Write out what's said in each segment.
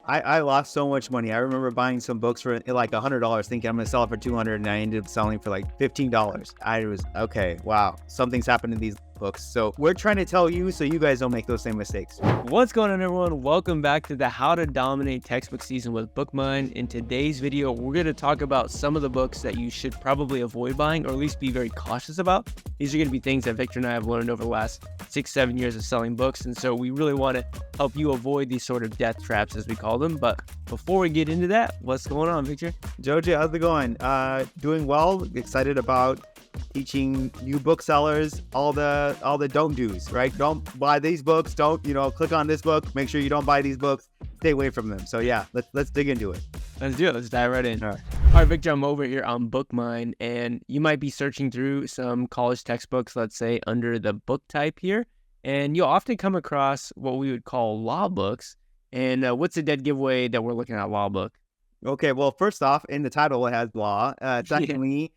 I lost so much money. I remember buying some books for like $100, thinking I'm going to sell it for $200, and I ended up selling for like $15. I was, okay, wow, something's happened to these books. So we're trying to tell you so you guys don't make those same mistakes. What's going on, everyone? Welcome back to the How to Dominate Textbook Season with BookMine. In today's video, we're going to talk about some of the books that you should probably avoid buying, or at least be very cautious about. These are going to be things that Victor and I have learned over the last 6-7 years of selling books, and so we really want to help you avoid these sort of death traps, as we call them. But before we get into that, what's going on, Victor? Joji, how's it going? Doing well. Excited about teaching new booksellers all the don't do's, right? Don't buy these books. Don't, click on this book. Make sure you don't buy these books. Stay away from them. So yeah, let's dig into it. Let's do it. Let's dive right in. All right, Victor, I'm over here on BookMine, and you might be searching through some college textbooks, let's say, under the book type here, and you'll often come across what we would call law books. And what's a dead giveaway that we're looking at law book? Okay, well, first off, in the title it has law. Secondly,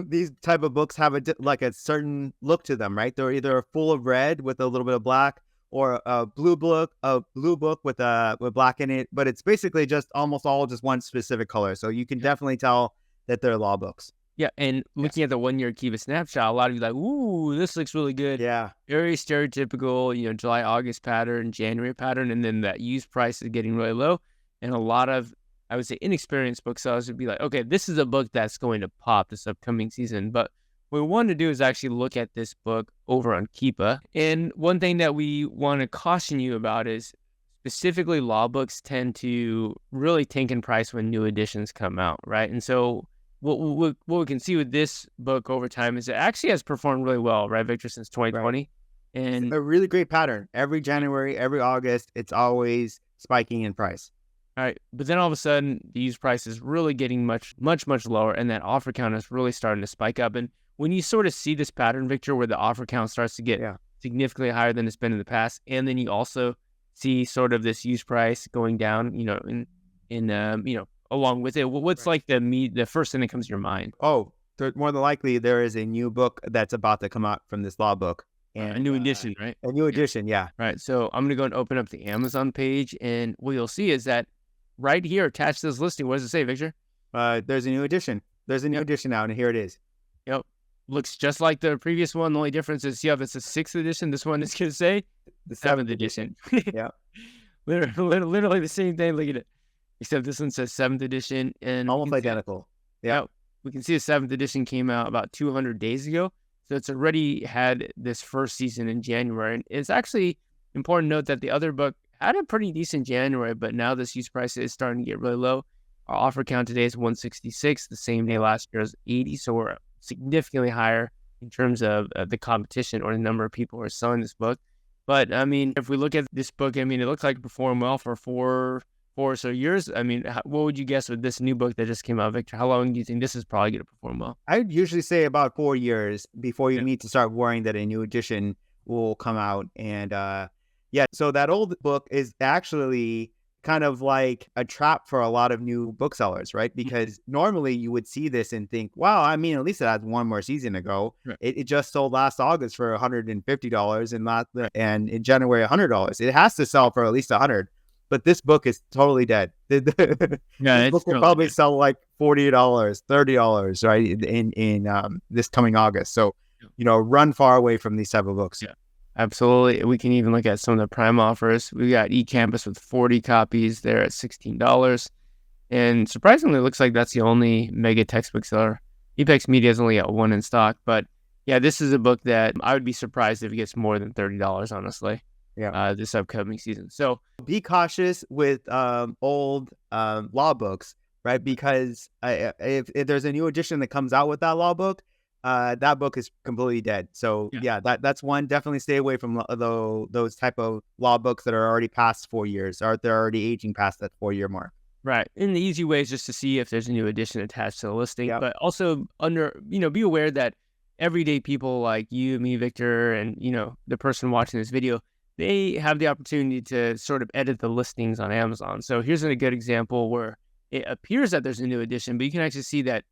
these type of books have a certain look to them, right? They're either full of red with a little bit of black, or a blue book with black in it. But it's basically just almost all just one specific color, so you can definitely tell that they're law books. Yeah, and looking at the 1 year Kiva snapshot, a lot of you like, ooh, this looks really good. Yeah, very stereotypical, July, August pattern, January pattern, and then that used price is getting really low. And a lot of, I would say, inexperienced booksellers would be like, okay, this is a book that's going to pop this upcoming season. But what we want to do is actually look at this book over on Kiva. And one thing that we want to caution you about is specifically law books tend to really tank in price when new editions come out, right? And so what we can see with this book over time is it actually has performed really well, right, Victor, since 2020. Right. And it's a really great pattern. Every January, every August, it's always spiking in price. All right, but then all of a sudden, the used price is really getting much lower, and that offer count is really starting to spike up. And when you sort of see this pattern, Victor, where the offer count starts to get significantly higher than it's been in the past, and then you also see sort of this used price going down, along with it, what's like the first thing that comes to your mind? Oh, more than likely, there is a new book that's about to come out from this law book. And a new edition, right? A new edition, yeah. Right, so I'm going to go and open up the Amazon page, and what you'll see is that right here attached to this listing, what does it say, Victor? There's a new edition. There's a new edition out, and here it is. Yep. Looks just like the previous one. The only difference is, it's a 6th edition. This one is going to say the 7th edition. Yeah. Literally the same thing. Look at it. Except this one says 7th edition. And almost identical. Yeah. We can see the 7th edition came out about 200 days ago. So it's already had this first season in January. And it's actually important to note that the other book had a pretty decent January, but now this used price is starting to get really low. Our offer count today is 166. The same day last year was 80. So we're significantly higher in terms of the competition or the number of people who are selling this book. But I mean, if we look at this book, it looks like it performed well for four or so years. What would you guess with this new book that just came out, Victor? How long do you think this is probably going to perform well? I'd usually say about 4 years before you need to start worrying that a new edition will come out. And so that old book is actually kind of like a trap for a lot of new booksellers, right? Because normally you would see this and think, wow, at least it has one more season to go. Right. It just sold last August for $150 and in January $100. It has to sell for at least $100. But this book is totally dead. This book will probably sell like $40, $30, right, in this coming August. So, run far away from these type of books. Yeah, absolutely. We can even look at some of the prime offers. We got eCampus with 40 copies there at $16. And surprisingly, it looks like that's the only mega textbook seller. Apex Media has only got one in stock. But yeah, this is a book that I would be surprised if it gets more than $30, honestly. Yeah, this upcoming season. So be cautious with old law books, right? Because if there's a new edition that comes out with that law book, that book is completely dead. So that's one. Definitely stay away from those type of law books that are already past 4 years, or they're already aging past that 4-year mark. Right. And the easy way is just to see if there's a new edition attached to the listing. But also be aware that everyday people like you, me, Victor, and the person watching this video, they have the opportunity to sort of edit the listings on Amazon. So here's a good example where it appears that there's a new edition, but you can actually see that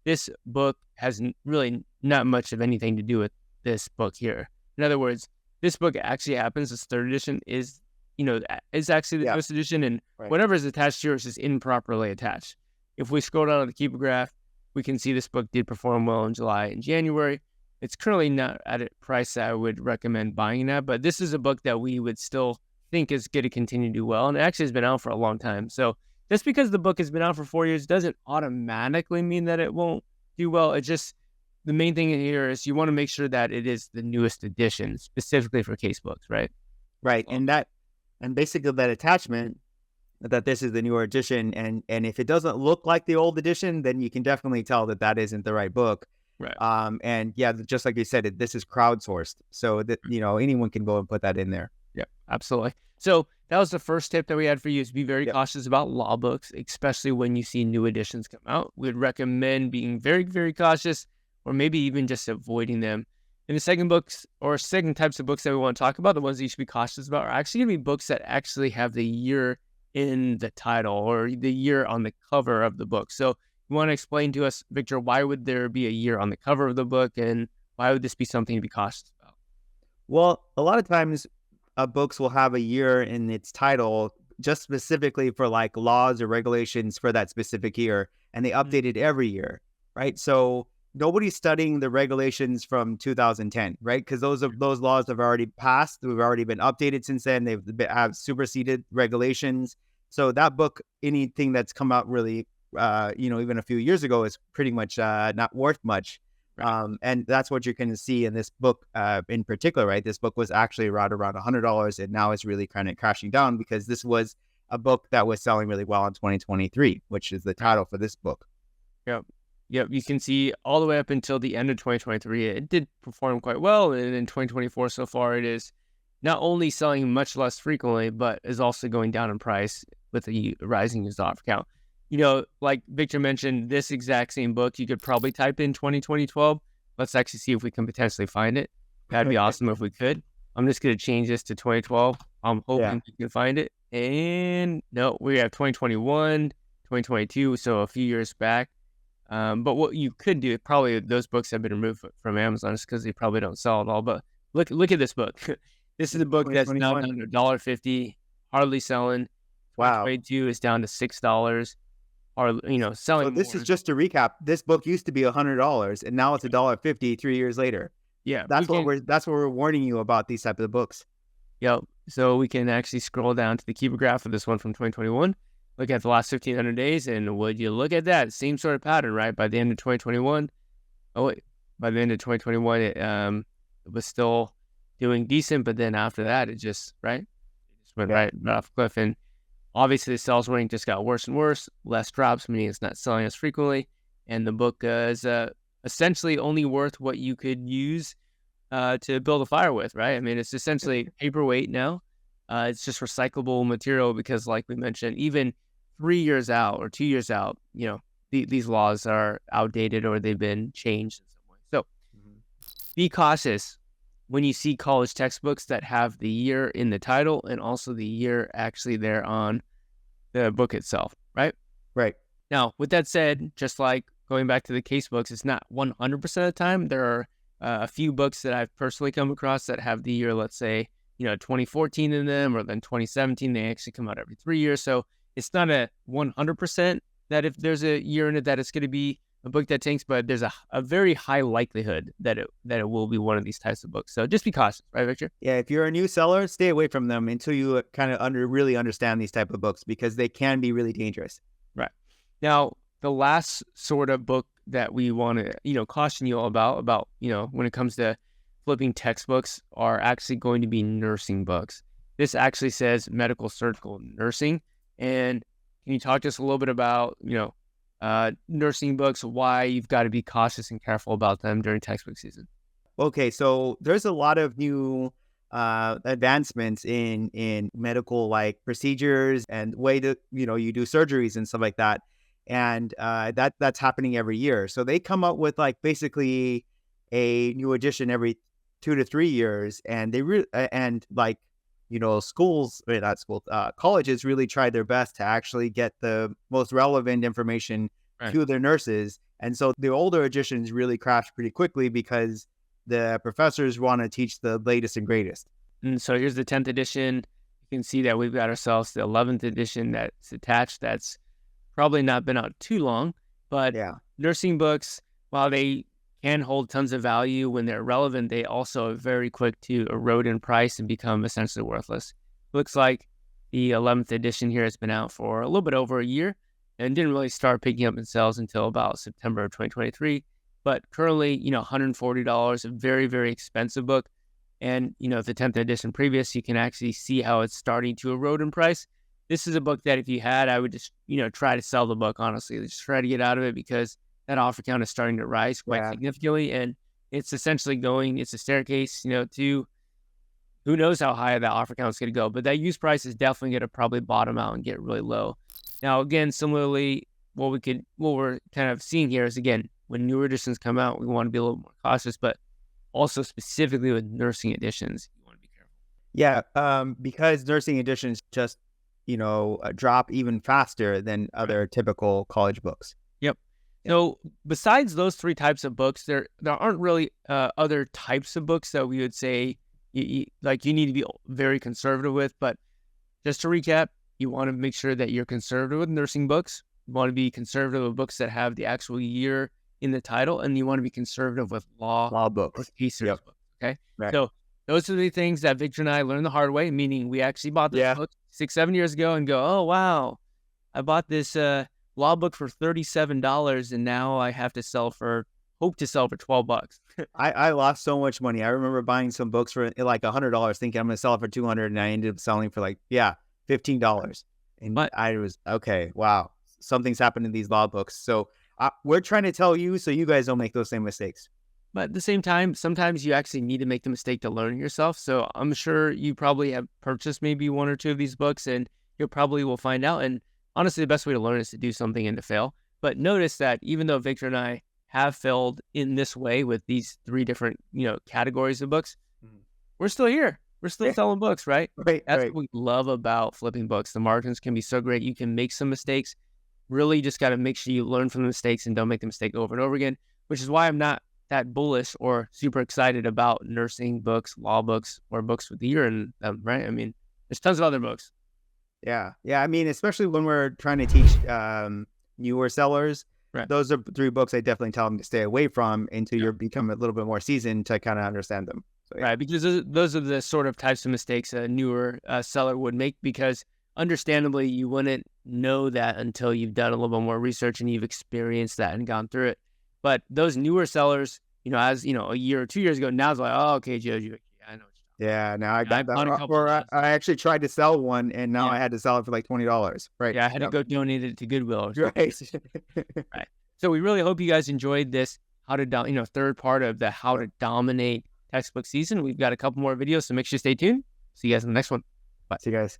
this book has really not much of anything to do with this book here. In other words, this book actually happens, this 3rd edition is is actually the newest edition, and whatever is attached to yours is improperly attached. If we scroll down to the keeper graph, we can see this book did perform well in July and January. It's currently not at a price that I would recommend buying at, but this is a book that we would still think is going to continue to do well, and it actually has been out for a long time. So just because the book has been out for 4 years doesn't automatically mean that it won't do well. It's just the main thing here is you want to make sure that it is the newest edition, specifically for case books, right? Right, and basically that attachment, that this is the newer edition, and if it doesn't look like the old edition, then you can definitely tell that isn't the right book. Right. And yeah, just like you said, this is crowdsourced, so that anyone can go and put that in there. Yeah, absolutely. So that was the first tip that we had for you: is be very cautious about law books, especially when you see new editions come out. We'd recommend being very, very cautious, or maybe even just avoiding them. And the second types of books that we want to talk about, the ones that you should be cautious about, are actually going to be books that actually have the year in the title or the year on the cover of the book. So you want to explain to us, Victor, why would there be a year on the cover of the book, and why would this be something to be cautious about? Well, a lot of times books will have a year in its title just specifically for like laws or regulations for that specific year, and they update it every year, right? So nobody's studying the regulations from 2010, right? Because those laws have already passed. They've already been updated since then. Have superseded regulations. So that book, anything that's come out really, even a few years ago, is pretty much not worth much. Right. And that's what you're going to see in this book in particular, right? This book was actually around $100, and now it's really kind of crashing down because this was a book that was selling really well in 2023, which is the title for this book. Yep. You can see all the way up until the end of 2023, it did perform quite well. And in 2024 so far, it is not only selling much less frequently, but is also going down in price with the rising used offer count. Like Victor mentioned, this exact same book, you could probably type in 2012. Let's actually see if we can potentially find it. That'd be awesome if we could. I'm just going to change this to 2012. I'm hoping we can find it. And no, we have 2021, 2022, so a few years back. But what you could do, probably those books have been removed from Amazon just because they probably don't sell at all. But look at this book. This is a book that's now down to $1.50, hardly selling. Wow. 2022 is down to $6. Or selling. So this is just to recap. This book used to be $100, and now it's $1.50 3 years later. Yeah, that's what we're warning you about these types of books. Yep. So we can actually scroll down to the keeper graph of this one from 2021. Look at the last 1,500 days, and would you look at that? Same sort of pattern, right? By the end of 2021, it was still doing decent, but then after that, it just went right off the cliff. And obviously, the sales rank just got worse and worse. Less drops, meaning it's not selling as frequently, and the book is essentially only worth what you could use to build a fire with, right? I mean, it's essentially paperweight now. It's just recyclable material because, like we mentioned, even 3 years out or 2 years out, these laws are outdated or they've been changed in some way. So be cautious when you see college textbooks that have the year in the title and also the year actually there on the book itself, right? Right. Now, with that said, just like going back to the case books, it's not 100% of the time. There are a few books that I've personally come across that have the year, let's say, 2014 in them, or then 2017. They actually come out every 3 years. So it's not a 100% that if there's a year in it that it's going to be a book that tanks, but there's a very high likelihood that it will be one of these types of books. So just be cautious, right, Victor? Yeah, if you're a new seller, stay away from them until you kind of really understand these type of books, because they can be really dangerous. Right. Now, the last sort of book that we want to, caution you all about, when it comes to flipping textbooks, are actually going to be nursing books. This actually says medical surgical nursing. And can you talk to us a little bit about, nursing books, why you've got to be cautious and careful about them during textbook season? Okay, so there's a lot of new advancements in medical like procedures and way that you do surgeries and stuff like that, and that's happening every year. So they come up with like basically a new edition every 2 to 3 years, and they colleges really try their best to actually get the most relevant information to their nurses. And so the older editions really crash pretty quickly because the professors want to teach the latest and greatest. And so here's the 10th edition. You you can see that we've got ourselves the 11th edition that's attached. That's probably not been out too long, but Yeah. nursing books, while they can hold tons of value when they're relevant, they also are very quick to erode in price and become essentially worthless. Looks like the 11th edition here has been out for a little bit over a year and didn't really start picking up in sales until about September of 2023. But currently, $140, a very, very expensive book. And, the 10th edition previous, you can actually see how it's starting to erode in price. This is a book that if you had, I would just, try to sell the book, honestly. Just try to get out of it because that offer count is starting to rise quite significantly. And it's essentially it's a staircase, to who knows how high that offer count is going to go. But that used price is definitely going to probably bottom out and get really low. Now, again, similarly, what we're kind of seeing here is, again, when newer editions come out, we want to be a little more cautious, but also specifically with nursing editions, you want to be careful. Yeah, because nursing editions just, drop even faster than other typical college books. Yep. So besides those three types of books, there aren't really other types of books that we would say you need to be very conservative with. But just to recap, you want to make sure that you're conservative with nursing books. You want to be conservative with books that have the actual year in the title, and you want to be conservative with law books, case series books. Okay, right. So those are the things that Victor and I learned the hard way. Meaning, we actually bought this book 6-7 years ago, and go, oh wow, I bought this law book for $37, and now I have to hope to sell for $12. I lost so much money. I remember buying some books for like $100, thinking I'm going to sell it for $200, and I ended up selling for $15. And I was wow, something's happened in these law books. So we're trying to tell you so you guys don't make those same mistakes. But at the same time, sometimes you actually need to make the mistake to learn yourself. So I'm sure you probably have purchased maybe one or two of these books, and you probably will find out. And honestly, the best way to learn is to do something and to fail. But notice that even though Victor and I have failed in this way with these three different, categories of books, we're still here. We're still selling books, right? That's what we love about flipping books. The margins can be so great. You can make some mistakes. Really just got to make sure you learn from the mistakes and don't make the mistake over and over again, which is why I'm not that bullish or super excited about nursing books, law books, or books with the year in them, right? I mean, there's tons of other books. Yeah. I mean, especially when we're trying to teach newer sellers, right. Those are three books I definitely tell them to stay away from until you become a little bit more seasoned to kind of understand them. So, Right, because those are the sort of types of mistakes a newer seller would make, because understandably, you wouldn't know that until you've done a little bit more research and you've experienced that and gone through it. But those newer sellers, as a year or 2 years ago, now it's like, oh, okay, Joji, I know what you're talking about. Now I got that. Or I actually tried to sell one, and now I had to sell it for like $20. Right? Yeah, I had to go donate it to Goodwill. Right. Right. So we really hope you guys enjoyed this third part of the how to dominate textbook season. We've got a couple more videos, so make sure you stay tuned. See you guys in the next one. Bye. See you guys.